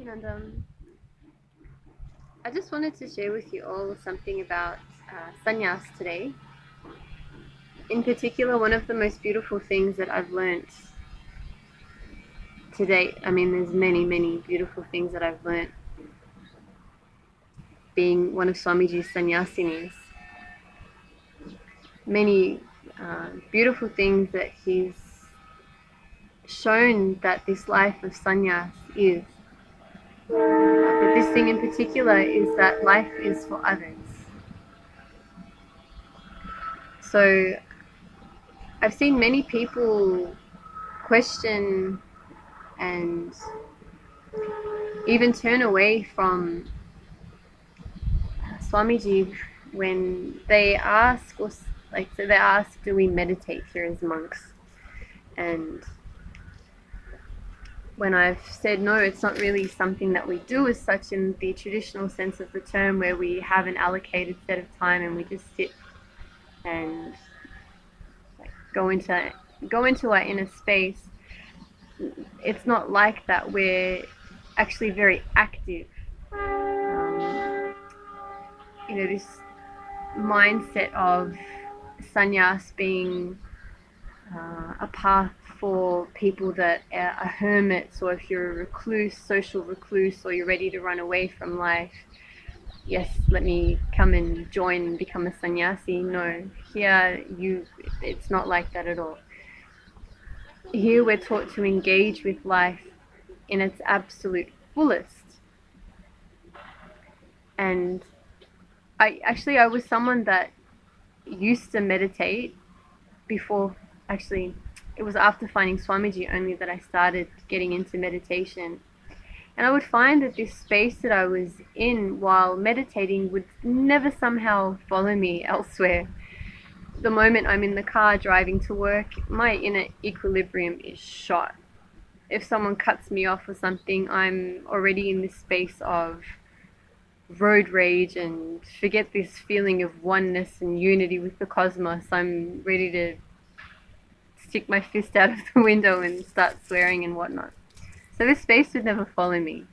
And I just wanted to share with you all something about sannyas today. In particular, one of the most beautiful things that I've learnt to date, I mean, there's many, many beautiful things that I've learnt being one of Swamiji's sannyasinis. Many beautiful things that he's shown that this life of sannyas is. But this thing in particular is that life is for others. So I've seen many people question and even turn away from Swamiji when they ask, or so they ask, do we meditate here as monks? And when I've said no, it's not really something that we do as such in the traditional sense of the term, where we have an allocated set of time and we just sit and go into our inner space. It's not like that. We're actually very active. This mindset of sannyas being a path for people that are hermits, or if you're a recluse, social recluse, or you're ready to run away from life, yes, let me come and join and become a sannyasi. No, here it's not like that at all. Here we're taught to engage with life in its absolute fullest. And I was someone that used to meditate before. Actually, it was after finding Swamiji only that I started getting into meditation. And I would find that this space that I was in while meditating would never somehow follow me elsewhere. The moment I'm in the car driving to work, my inner equilibrium is shot. If someone cuts me off or something, I'm already in this space of road rage and forget this feeling of oneness and unity with the cosmos. I'm ready to stick my fist out of the window and start swearing and whatnot. So this space would never follow me.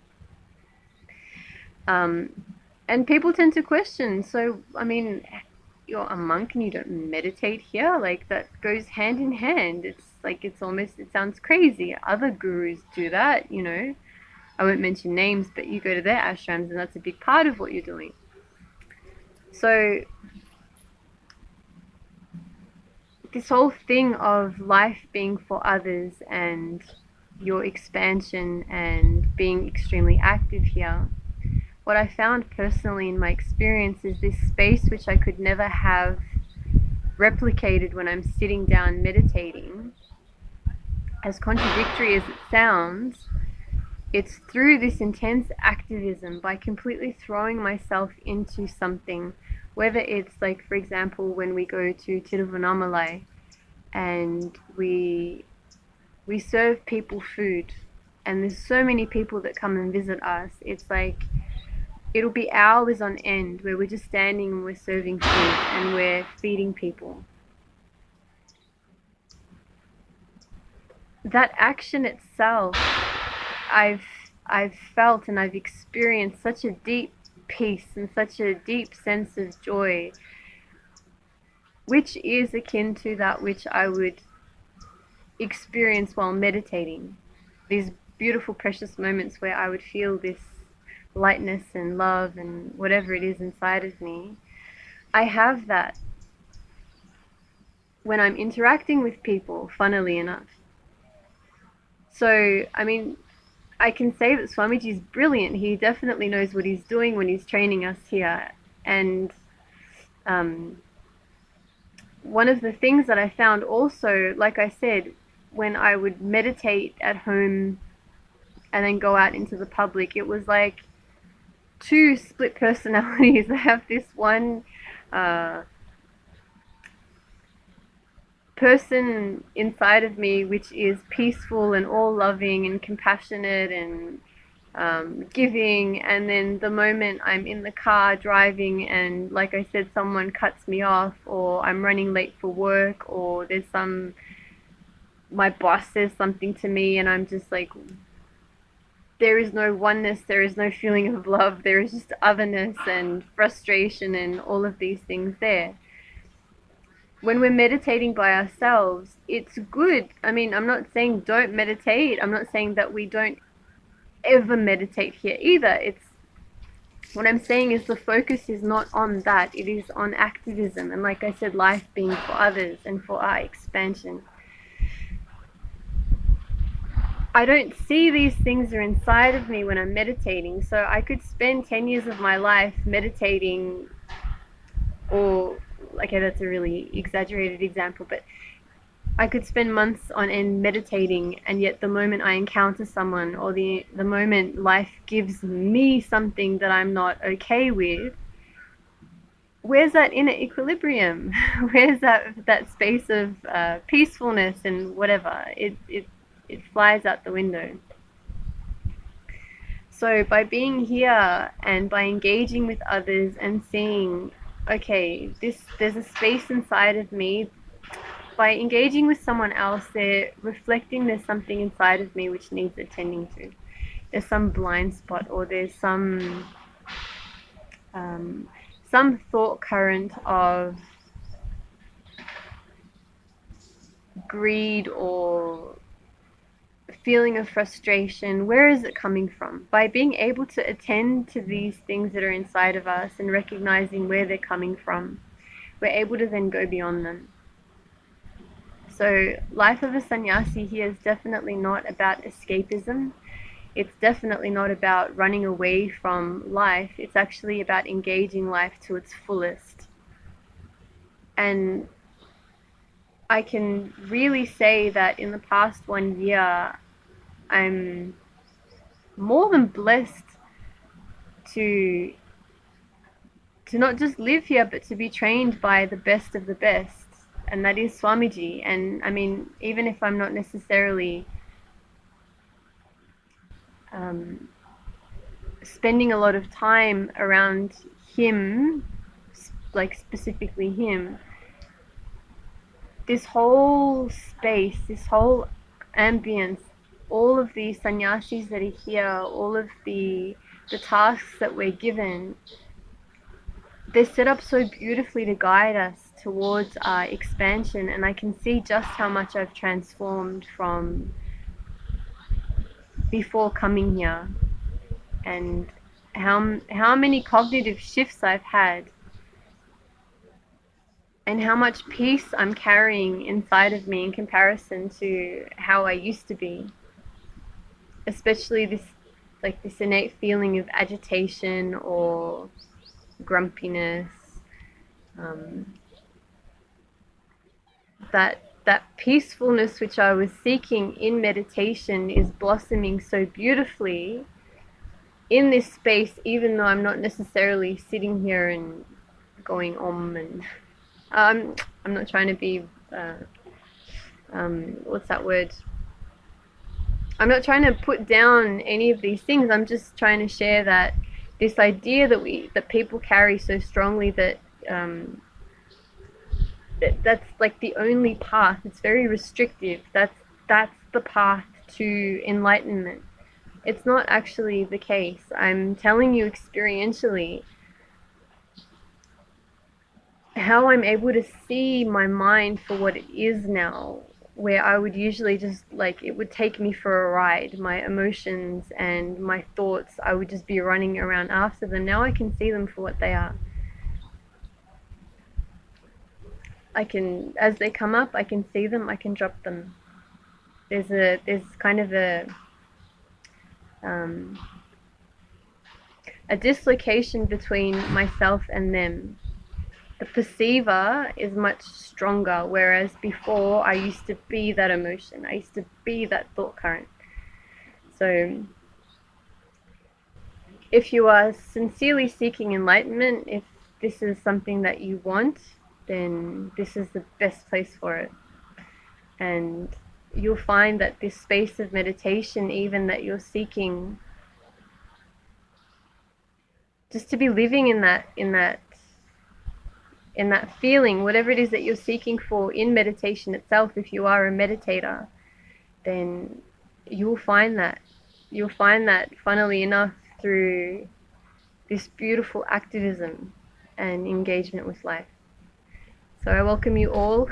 And people tend to question, so, I mean, you're a monk and you don't meditate here? Like, that goes hand in hand. It's like, it sounds crazy. Other gurus do that, I won't mention names, but you go to their ashrams and that's a big part of what you're doing. So this whole thing of life being for others and your expansion and being extremely active here, what I found personally in my experience is this space which I could never have replicated when I'm sitting down meditating. As contradictory as it sounds, it's through this intense activism, by completely throwing myself into something, whether it's like, for example, when we go to Tiruvannamalai and we serve people food, and there's so many people that come and visit us. It's like, it'll be hours on end where we're just standing and we're serving food and we're feeding people. That action itself, I've felt and I've experienced such a deep peace and such a deep sense of joy, which is akin to that which I would experience while meditating. These beautiful, precious moments where I would feel this lightness and love and whatever it is inside of me. I have that when I'm interacting with people, funnily enough. So, I mean, I can say that Swamiji is brilliant. He definitely knows what he's doing when he's training us here. And one of the things that I found also, like I said, when I would meditate at home and then go out into the public, it was like two split personalities. I have this one person inside of me which is peaceful and all loving and compassionate and giving, and then the moment I'm in the car driving and, like I said, someone cuts me off, or I'm running late for work, or my boss says something to me and I'm just like there is no oneness, there is no feeling of love, there is just otherness and frustration and all of these things there. When we're meditating by ourselves, it's good. I mean, I'm not saying don't meditate. I'm not saying that we don't ever meditate here either. It's what I'm saying is the focus is not on that. It is on activism and, like I said, life being for others and for our expansion. I don't see these things are inside of me when I'm meditating. So I could spend 10 years of my life meditating, or, okay, that's a really exaggerated example, but I could spend months on end meditating, and yet the moment I encounter someone, or the moment life gives me something that I'm not okay with, where's that inner equilibrium? Where's that space of peacefulness and whatever? It flies out the window. So by being here and by engaging with others and seeing, okay, there's a space inside of me. By engaging with someone else, they're reflecting there's something inside of me which needs attending to. There's some blind spot, or there's some thought current of greed or feeling of frustration. Where is it coming from? By being able to attend to these things that are inside of us and recognizing where they're coming from, we're able to then go beyond them. So life of a sannyasi here is definitely not about escapism. It's definitely not about running away from life. It's actually about engaging life to its fullest. And I can really say that in the past 1 year, I'm more than blessed to not just live here, but to be trained by the best of the best. And that is Swamiji. And I mean, even if I'm not necessarily spending a lot of time around him, like specifically him, this whole space, this whole ambience, all of the sannyasis that are here, all of the tasks that we're given, they're set up so beautifully to guide us towards our expansion. And I can see just how much I've transformed from before coming here, and how many cognitive shifts I've had, and how much peace I'm carrying inside of me in comparison to how I used to be. Especially this innate feeling of agitation or grumpiness. That peacefulness which I was seeking in meditation is blossoming so beautifully in this space, even though I'm not necessarily sitting here and going and I'm not trying to be what's that word? I'm not trying to put down any of these things. I'm just trying to share that this idea that people carry so strongly, that that's like the only path. It's very restrictive. That's the path to enlightenment. It's not actually the case. I'm telling you experientially how I'm able to see my mind for what it is now, where I would usually just, like, it would take me for a ride. My emotions and my thoughts, I would just be running around after them. Now I can see them for what they are. I can, as they come up, I can see them, I can drop them. There's kind of a dislocation between myself and them. The perceiver is much stronger, whereas before I used to be that emotion. I used to be that thought current. So if you are sincerely seeking enlightenment, if this is something that you want, then this is the best place for it. And you'll find that this space of meditation, even that you're seeking, just to be living in that feeling, whatever it is that you're seeking for in meditation itself, if you are a meditator, then you'll find that. you'll find that, funnily enough, through this beautiful activism and engagement with life. So I welcome you all.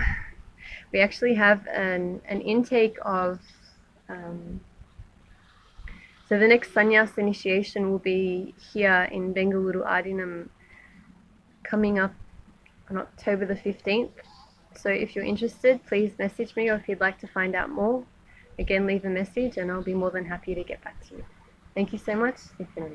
We actually have an intake of, so the next Sannyas initiation will be here in Bengaluru Adinam coming up on October the 15th. So if you're interested, please message me, or if you'd like to find out more, again, leave a message and I'll be more than happy to get back to you. Thank you so much. It's been a